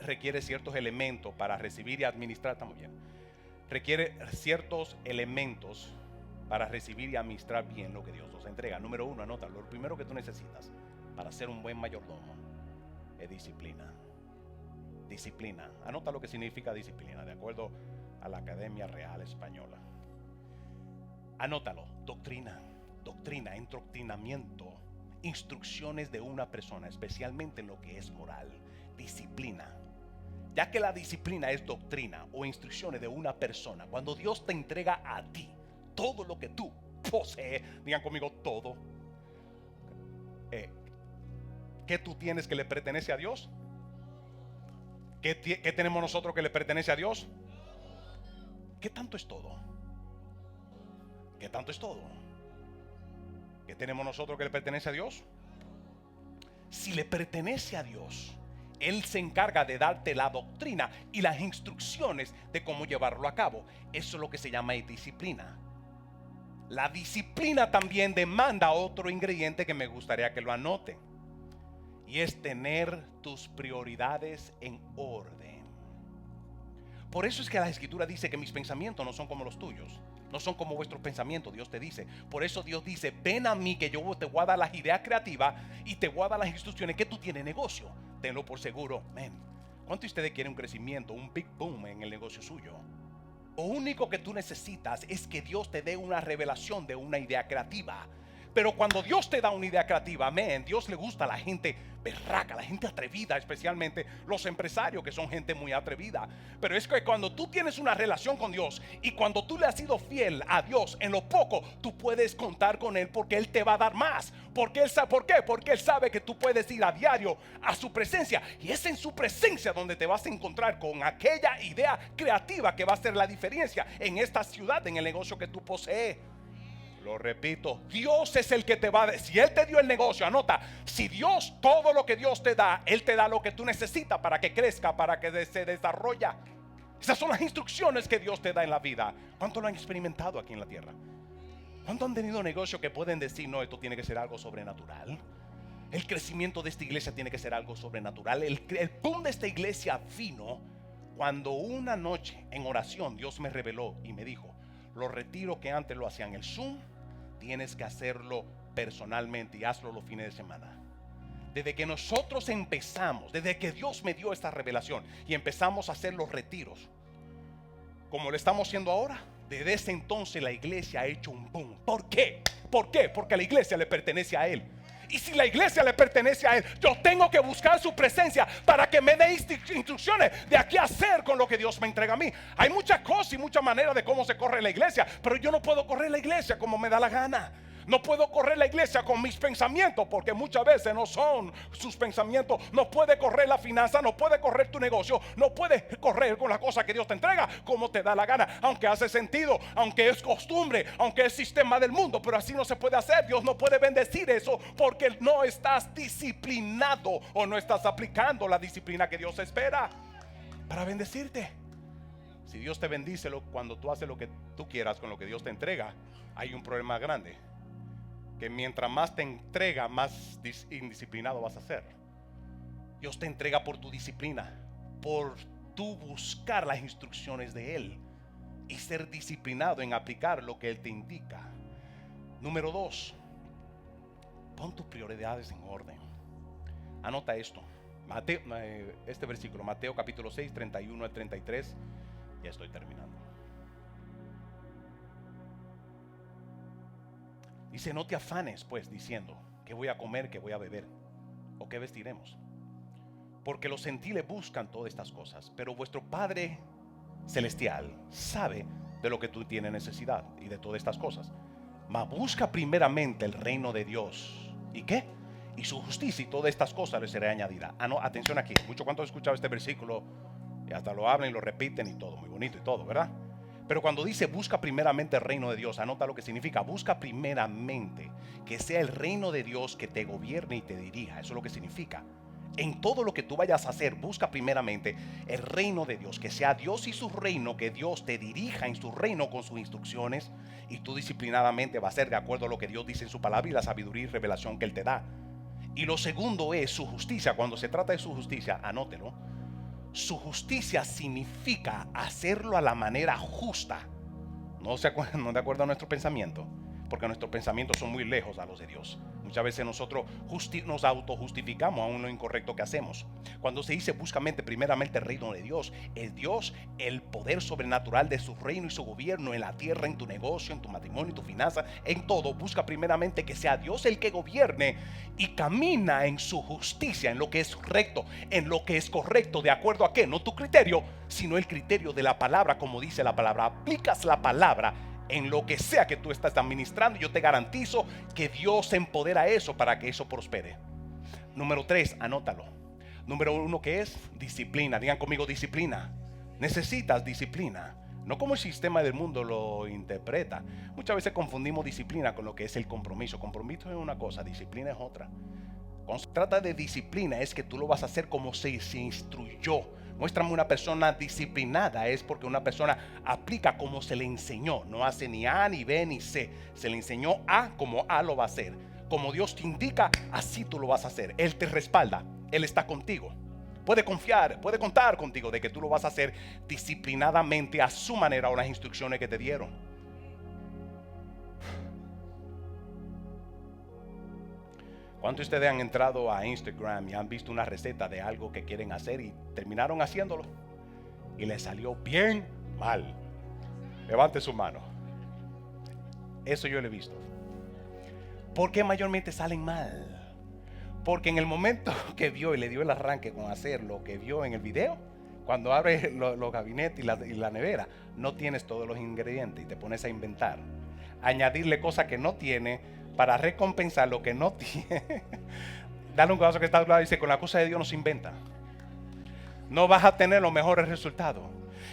requiere ciertos elementos para recibir y administrar. Estamos bien. Requiere ciertos elementos para recibir y administrar bien lo que Dios nos entrega. Número 1, anótalo. Lo primero que tú necesitas para ser un buen mayordomo es disciplina. Disciplina. Anota lo que significa disciplina, de acuerdo a la Academia Real Española. Anótalo. Doctrina, endoctrinamiento, instrucciones de una persona, especialmente en lo que es moral. Disciplina. Ya que la disciplina es doctrina o instrucciones de una persona, cuando Dios te entrega a ti todo lo que tú posees, digan conmigo todo, ¿qué tú tienes que le pertenece a Dios? ¿Qué tenemos nosotros que le pertenece a Dios? ¿Qué tanto es todo? ¿Qué tanto es todo? ¿Qué tenemos nosotros que le pertenece a Dios? Si le pertenece a Dios, Él se encarga de darte la doctrina y las instrucciones de cómo llevarlo a cabo. Eso es lo que se llama disciplina. La disciplina también demanda otro ingrediente que me gustaría que lo anoten. Y es tener tus prioridades en orden. Por eso es que la Escritura dice que mis pensamientos no son como los tuyos. No son como vuestros pensamientos, Dios te dice. Por eso Dios dice, ven a mí que yo te voy a dar las ideas creativas y te voy a dar las instrucciones que tú tienes negocio. Tenlo por seguro. ¿Cuánto ustedes quieren un crecimiento, un big boom en el negocio suyo? Lo único que tú necesitas es que Dios te dé una revelación de una idea creativa. Pero cuando Dios te da una idea creativa, amén, Dios le gusta a la gente berraca, la gente atrevida, especialmente los empresarios que son gente muy atrevida. Pero es que cuando tú tienes una relación con Dios y cuando tú le has sido fiel a Dios en lo poco, tú puedes contar con Él porque Él te va a dar más. Porque Él sabe, ¿por qué? Porque Él sabe que tú puedes ir a diario a su presencia y es en su presencia donde te vas a encontrar con aquella idea creativa que va a hacer la diferencia en esta ciudad, en el negocio que tú posees. Lo repito, Dios es el que te va a dar. Si Él te dio el negocio, anota, si Dios, todo lo que Dios te da, Él te da lo que tú necesitas para que crezca, para que se desarrolle. Esas son las instrucciones que Dios te da en la vida. ¿Cuánto lo han experimentado aquí en la tierra? ¿Cuánto han tenido negocios que pueden decir, no, esto tiene que ser algo sobrenatural? El crecimiento de esta iglesia tiene que ser algo sobrenatural. El boom de esta iglesia vino cuando una noche en oración Dios me reveló y me dijo, los retiros que antes lo hacían en el Zoom, tienes que hacerlo personalmente y hazlo los fines de semana. Desde que nosotros empezamos, desde que Dios me dio esta revelación y empezamos a hacer los retiros, como lo estamos haciendo ahora, desde ese entonces la iglesia ha hecho un boom. ¿Por qué? ¿Por qué? Porque la iglesia le pertenece a Él. Y si la iglesia le pertenece a Él, yo tengo que buscar su presencia para que me dé instrucciones de a qué hacer con lo que Dios me entrega a mí. Hay muchas cosas y muchas maneras de cómo se corre la iglesia, pero yo no puedo correr la iglesia como me da la gana. No puedo correr la iglesia con mis pensamientos, porque muchas veces no son sus pensamientos. No puede correr la finanza, no puede correr tu negocio, no puede correr con las cosas que Dios te entrega como te da la gana. Aunque hace sentido, aunque es costumbre, aunque es sistema del mundo, pero así no se puede hacer. Dios no puede bendecir eso porque no estás disciplinado o no estás aplicando la disciplina que Dios espera para bendecirte. Si Dios te bendice cuando tú haces lo que tú quieras con lo que Dios te entrega, hay un problema grande. Que mientras más te entrega, más indisciplinado vas a ser. Dios te entrega por tu disciplina, por tu buscar las instrucciones de Él y ser disciplinado en aplicar lo que Él te indica. Número 2, pon tus prioridades en orden. Anota esto, este versículo, Mateo capítulo 6, 31 al 33. Ya estoy terminando. Dice, no te afanes pues diciendo, ¿qué voy a comer, qué voy a beber o qué vestiremos? porque los gentiles buscan todas estas cosas, pero vuestro Padre Celestial sabe de lo que tú tienes necesidad y de todas estas cosas. Mas busca primeramente el reino de Dios. ¿Y qué? Y su justicia, y todas estas cosas le será añadida. No, atención aquí. Muchos cuantos han escuchado este versículo y hasta lo hablan y lo repiten y todo, muy bonito y todo, ¿verdad? Pero cuando dice busca primeramente el reino de Dios, anota lo que significa. Busca primeramente que sea el reino de Dios que te gobierne y te dirija. Eso es lo que significa. En todo lo que tú vayas a hacer, busca primeramente el reino de Dios, que sea Dios y su reino, que Dios te dirija en su reino con sus instrucciones, y tú disciplinadamente vas a ser de acuerdo a lo que Dios dice en su palabra y la sabiduría y revelación que Él te da. Y lo segundo es su justicia. Cuando se trata de su justicia, anótelo. Su justicia significa hacerlo a la manera justa. No de acuerdo a nuestro pensamiento, porque nuestros pensamientos son muy lejos a los de Dios. Muchas veces nosotros nos autojustificamos aún lo incorrecto que hacemos. Cuando se dice buscamente primeramente el reino de Dios, el poder sobrenatural de su reino y su gobierno en la tierra, en tu negocio, en tu matrimonio, en tu finanza, en todo, busca primeramente que sea Dios el que gobierne y camina en su justicia, en lo que es recto, en lo que es correcto, de acuerdo a qué, no tu criterio, sino el criterio de la palabra, como dice la palabra. Aplicas la palabra en lo que sea que tú estás administrando, yo te garantizo que Dios empodera eso para que eso prospere. Número 3, anótalo. Número 1, ¿qué es? Disciplina. Digan conmigo, disciplina. Necesitas disciplina. No como el sistema del mundo lo interpreta. Muchas veces confundimos disciplina con lo que es el compromiso. Compromiso es una cosa, disciplina es otra. Cuando se trata de disciplina es que tú lo vas a hacer como se instruyó. Muéstrame una persona disciplinada, es porque una persona aplica como se le enseñó. No hace ni A, ni B, ni C. Se le enseñó A, como A lo va a hacer. Como Dios te indica, así tú lo vas a hacer. Él te respalda, Él está contigo. Puede confiar, puede contar contigo de que tú lo vas a hacer disciplinadamente a su manera o las instrucciones que te dieron. ¿Cuántos de ustedes han entrado a Instagram y han visto una receta de algo que quieren hacer y terminaron haciéndolo y les salió bien mal? Levante su mano. Eso yo lo he visto. ¿Por qué mayormente salen mal? Porque en el momento que vio y le dio el arranque con hacer lo que vio en el video, cuando abres los gabinetes y la nevera, no tienes todos los ingredientes y te pones a inventar, añadirle cosas que no tiene para recompensar lo que no tiene. Dale un codazo que está al lado y dice: con la cosa de Dios no se inventa. No vas a tener los mejores resultados.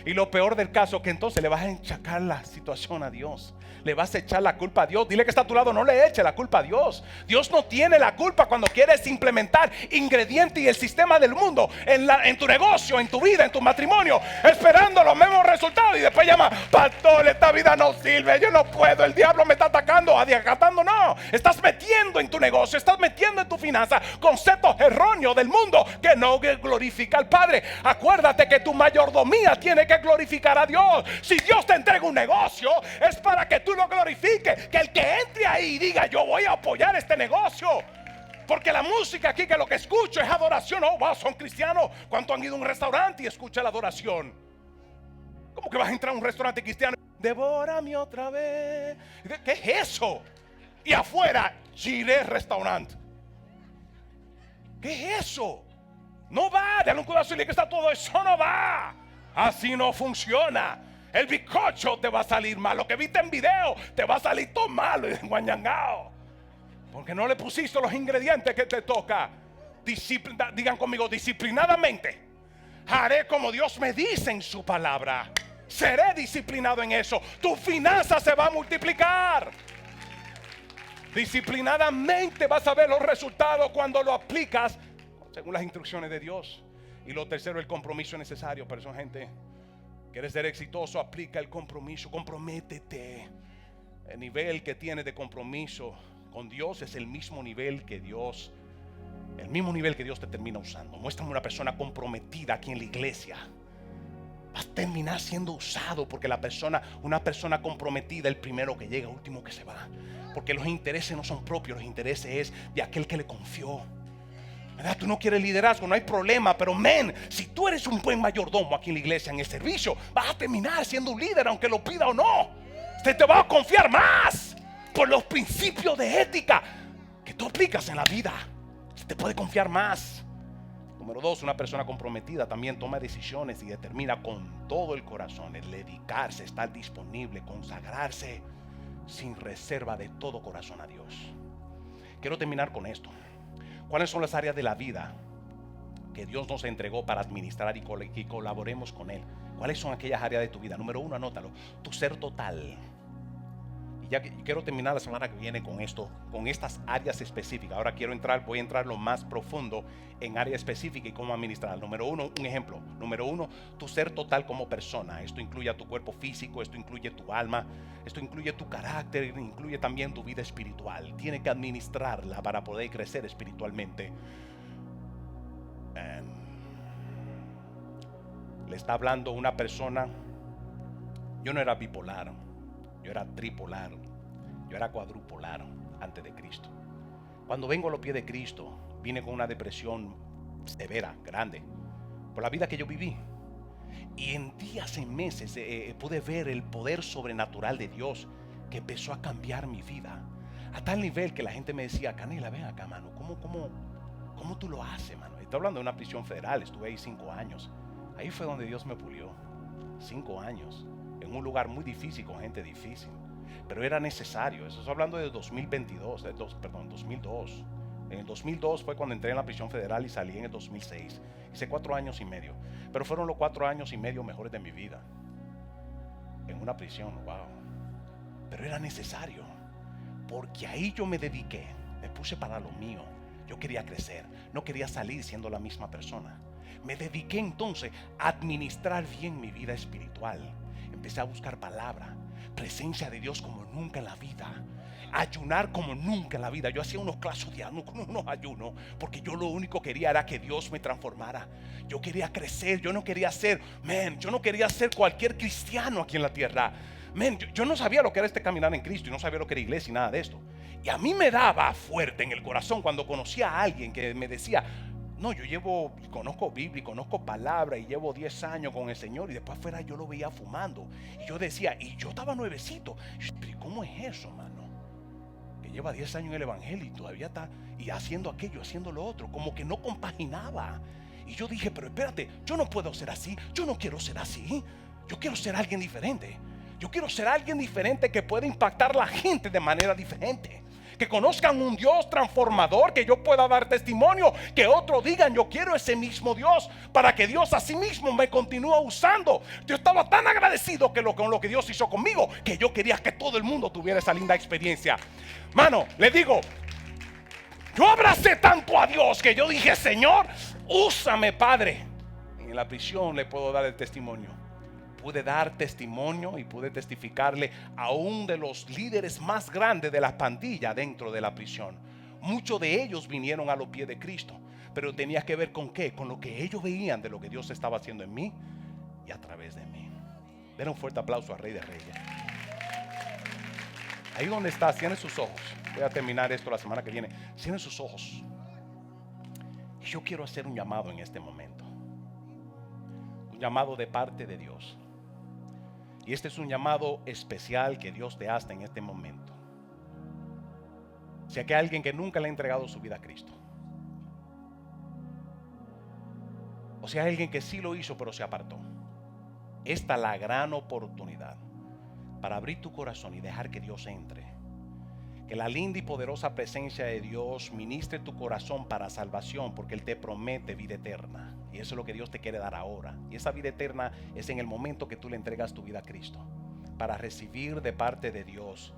Y lo peor del caso es que entonces le vas a enchacar la situación a Dios. Le vas a echar la culpa a Dios. Dile que está a tu lado, no le eche la culpa a Dios. Dios no tiene la culpa cuando quieres implementar ingredientes y el sistema del mundo en tu negocio, en tu vida, en tu matrimonio, esperando los mismos resultados. Y después llama: pastor, esta vida no sirve, yo no puedo, el diablo me está atacando. No, estás metiendo en tu negocio, estás metiendo en tu finanza conceptos erróneos del mundo que no glorifica al Padre. Acuérdate que tu mayordomía tiene que glorificar a Dios. Si Dios te entrega un negocio, es para que tú lo glorifiques. Que el que entre ahí y diga: yo voy a apoyar este negocio, porque la música aquí, que lo que escucho es adoración. Oh, wow, son cristianos. ¿Cuánto han ido a un restaurante y escuchan la adoración? ¿Cómo que vas a entrar a un restaurante cristiano? Devórame otra vez. ¿Qué es eso? Y afuera, Giré Restaurant. ¿Qué es eso? No va. Dale un codazo y le que está todo eso. No va. Así no funciona. El bizcocho te va a salir mal. Lo que viste en video te va a salir todo malo y guañangao, porque no le pusiste los ingredientes que te toca. Digan conmigo: disciplinadamente haré como Dios me dice en su palabra. Seré disciplinado en eso. Tu finanza se va a multiplicar. Disciplinadamente vas a ver los resultados cuando lo aplicas según las instrucciones de Dios. Y lo tercero, el compromiso necesario. Por eso, gente, quieres ser exitoso, aplica el compromiso. Comprométete. El nivel que tienes de compromiso con Dios es el mismo nivel que Dios te termina usando. Muéstrame una persona comprometida aquí en la iglesia. Vas a terminar siendo usado, porque una persona comprometida, el primero que llega, último que se va. Porque los intereses no son propios, los intereses es de aquel que le confió. ¿Verdad? Tú no quieres liderazgo, no hay problema, pero si tú eres un buen mayordomo aquí en la iglesia, en el servicio, vas a terminar siendo un líder, aunque lo pida o no. Usted te va a confiar más por los principios de ética que tú aplicas en la vida. Se te puede confiar más. Número 2, una persona comprometida también toma decisiones y determina con todo el corazón el dedicarse, estar disponible, consagrarse sin reserva de todo corazón a Dios. Quiero terminar con esto. ¿Cuáles son las áreas de la vida que Dios nos entregó para administrar y colaboremos con Él? ¿Cuáles son aquellas áreas de tu vida? Número 1, anótalo: tu ser total. Y ya quiero terminar la semana que viene con esto, con estas áreas específicas. Ahora voy a entrar lo más profundo en área específica y cómo administrar. Número 1, un ejemplo. Número 1, tu ser total como persona. Esto incluye a tu cuerpo físico, esto incluye tu alma, esto incluye tu carácter, incluye también tu vida espiritual. Tienes que administrarla para poder crecer espiritualmente. Le está hablando una persona. Yo no era bipolar, yo era tripolar, yo era cuadrupolar antes de Cristo. Cuando vengo a los pies de Cristo, vine con una depresión severa, grande, por la vida que yo viví. Y en días, en meses, pude ver el poder sobrenatural de Dios que empezó a cambiar mi vida. A tal nivel que la gente me decía: Canela, ven acá, mano, ¿cómo tú lo haces, mano? Estoy hablando de una prisión federal, estuve ahí 5 años. Ahí fue donde Dios me pulió. 5 años. En un lugar muy difícil, con gente difícil. Pero era necesario. Eso estoy hablando de 2002. En el 2002 fue cuando entré en la prisión federal y salí en el 2006. Hice 4 años y medio. Pero fueron los 4 años y medio mejores de mi vida. En una prisión, wow. Pero era necesario. Porque ahí yo me dediqué. Me puse para lo mío. Yo quería crecer. No quería salir siendo la misma persona. Me dediqué entonces a administrar bien mi vida espiritual. Empecé a buscar palabra, presencia de Dios como nunca en la vida, ayunar como nunca en la vida. Yo hacía unos clases diarios con unos ayunos porque yo lo único que quería era que Dios me transformara. Yo quería crecer, yo no quería ser cualquier cristiano aquí en la tierra. Yo no sabía lo que era caminar en Cristo y no sabía lo que era iglesia y nada de esto. Y a mí me daba fuerte en el corazón cuando conocía a alguien que me decía: no, conozco Biblia, conozco palabra y llevo 10 años con el Señor. Y después afuera yo lo veía fumando. Y yo decía, y yo estaba nuevecito. Pero ¿cómo es eso, mano? Que lleva 10 años en el evangelio y todavía está y haciendo aquello, haciendo lo otro. Como que no compaginaba. Y yo dije, pero espérate, yo no puedo ser así. Yo no quiero ser así. Yo quiero ser alguien diferente. Yo quiero ser alguien diferente que pueda impactar a la gente de manera diferente. Que conozcan un Dios transformador, que yo pueda dar testimonio, que otros digan: yo quiero ese mismo Dios, para que Dios a sí mismo me continúe usando. Yo estaba tan agradecido con lo que Dios hizo conmigo, que yo quería que todo el mundo tuviera esa linda experiencia. Mano, le digo, yo abracé tanto a Dios que yo dije: Señor, úsame, Padre. En la prisión le puedo dar el testimonio. Pude dar testimonio y pude testificarle a uno de los líderes más grandes de la pandilla dentro de la prisión. Muchos de ellos vinieron a los pies de Cristo, pero tenía que ver con qué, con lo que ellos veían de lo que Dios estaba haciendo en mí y a través de mí. Den un fuerte aplauso al Rey de Reyes. Ahí donde está, cierren sus ojos. Voy a terminar esto la semana que viene. Cierren sus ojos. Y yo quiero hacer un llamado en este momento. Un llamado de parte de Dios. Y este es un llamado especial que Dios te hace en este momento. Si hay alguien que nunca le ha entregado su vida a Cristo, o si hay alguien que sí lo hizo pero se apartó, esta es la gran oportunidad para abrir tu corazón y dejar que Dios entre. Que la linda y poderosa presencia de Dios ministre tu corazón para salvación, porque Él te promete vida eterna. Y eso es lo que Dios te quiere dar ahora. Y esa vida eterna es en el momento que tú le entregas tu vida a Cristo, para recibir de parte de Dios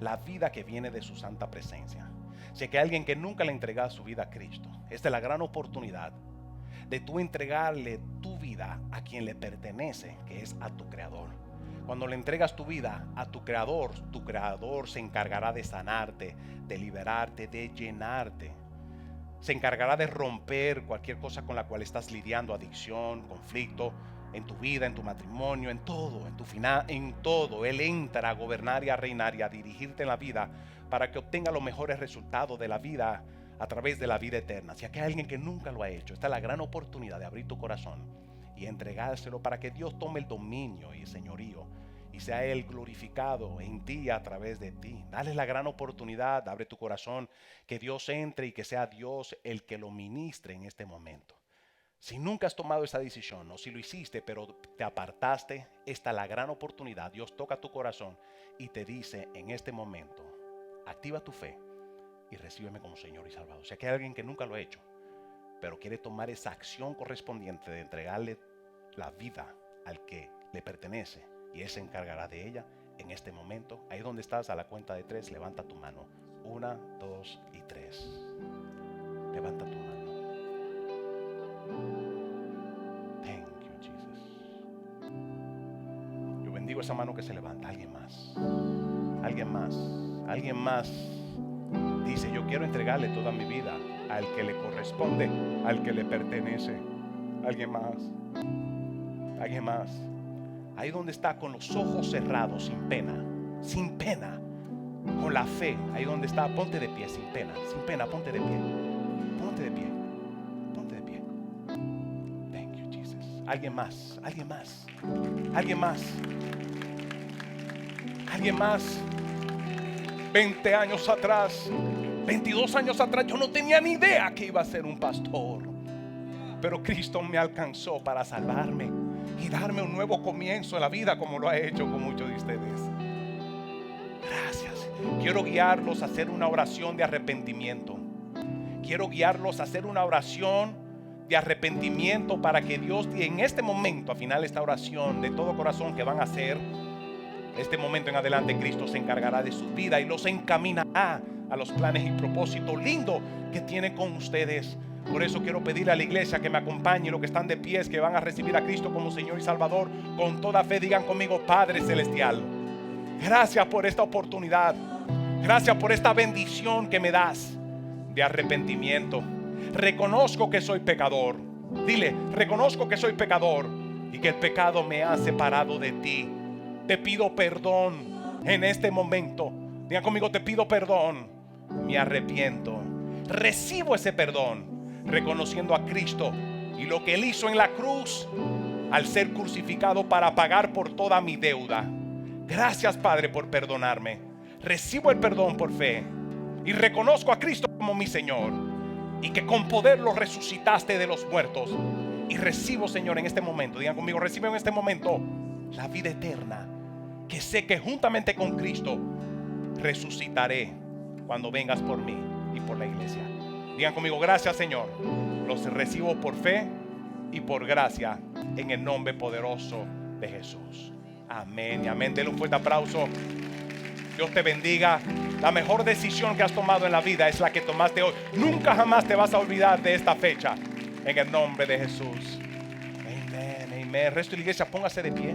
la vida que viene de su santa presencia. Si hay alguien que nunca le ha entregado su vida a Cristo, esta es la gran oportunidad de tú entregarle tu vida a quien le pertenece, que es a tu Creador. Cuando le entregas tu vida a tu Creador se encargará de sanarte, de liberarte, de llenarte. Se encargará de romper cualquier cosa con la cual estás lidiando: adicción, conflicto, en tu vida, en tu matrimonio, en todo, en todo. Él entra a gobernar y a reinar y a dirigirte en la vida para que obtenga los mejores resultados de la vida a través de la vida eterna. Si aquí hay alguien que nunca lo ha hecho, esta es la gran oportunidad de abrir tu corazón y entregárselo para que Dios tome el dominio y el señorío y sea Él glorificado en ti a través de ti. Dale la gran oportunidad, abre tu corazón, que Dios entre y que sea Dios el que lo ministre en este momento. Si nunca has tomado esa decisión, o si lo hiciste pero te apartaste, esta es la gran oportunidad. Dios toca tu corazón y te dice en este momento, activa tu fe y recíbeme como Señor y Salvador. O sea que hay alguien que nunca lo ha hecho, pero quiere tomar esa acción correspondiente de entregarle la vida al que le pertenece y Él se encargará de ella en este momento. Ahí donde estás, a la cuenta de 3, levanta tu mano. 1, 2 y 3. Levanta tu mano. Thank you, Jesus. Yo bendigo esa mano que se levanta. Alguien más. Alguien más. Alguien más dice: yo quiero entregarle toda mi vida al que le corresponde, al que le pertenece. Alguien más. Alguien más. Ahí donde está, con los ojos cerrados, sin pena. Sin pena. Con la fe. Ahí donde está, ponte de pie, sin pena. Sin pena, ponte de pie. Ponte de pie. Ponte de pie. Thank you, Jesus. Alguien más. Alguien más. Alguien más. Alguien más. 20 años atrás, 22 años atrás, yo no tenía ni idea que iba a ser un pastor. Pero Cristo me alcanzó para salvarme y darme un nuevo comienzo en la vida, como lo ha hecho con muchos de ustedes. Gracias. Quiero guiarlos a hacer una oración de arrepentimiento. Quiero guiarlos a hacer una oración de arrepentimiento para que Dios, en este momento, al final de esta oración, de todo corazón que van a hacer, este momento en adelante, Cristo se encargará de su vida y los encaminará a los planes y propósitos lindos que tiene con ustedes. Por eso quiero pedirle a la iglesia que me acompañe, los que están de pies, que van a recibir a Cristo como Señor y Salvador, con toda fe digan conmigo: Padre Celestial, gracias por esta oportunidad. Gracias por esta bendición que me das de arrepentimiento. Reconozco que soy pecador. Dile: reconozco que soy pecador y que el pecado me ha separado de ti. Te pido perdón en este momento. Digan conmigo: te pido perdón. Me arrepiento. Recibo ese perdón, reconociendo a Cristo y lo que Él hizo en la cruz al ser crucificado para pagar por toda mi deuda. Gracias, Padre, por perdonarme. Recibo el perdón por fe y reconozco a Cristo como mi Señor, y que con poder lo resucitaste de los muertos. Y recibo, Señor, en este momento, digan conmigo: recibo en este momento la vida eterna, que sé que juntamente con Cristo resucitaré cuando vengas por mí y por la iglesia. Digan conmigo: gracias, Señor. Los recibo por fe y por gracia, en el nombre poderoso de Jesús. Amén y amén. Denle un fuerte aplauso. Dios te bendiga. La mejor decisión que has tomado en la vida es la que tomaste hoy. Nunca jamás te vas a olvidar de esta fecha, en el nombre de Jesús. Amén, amén. El resto de la iglesia, póngase de pie.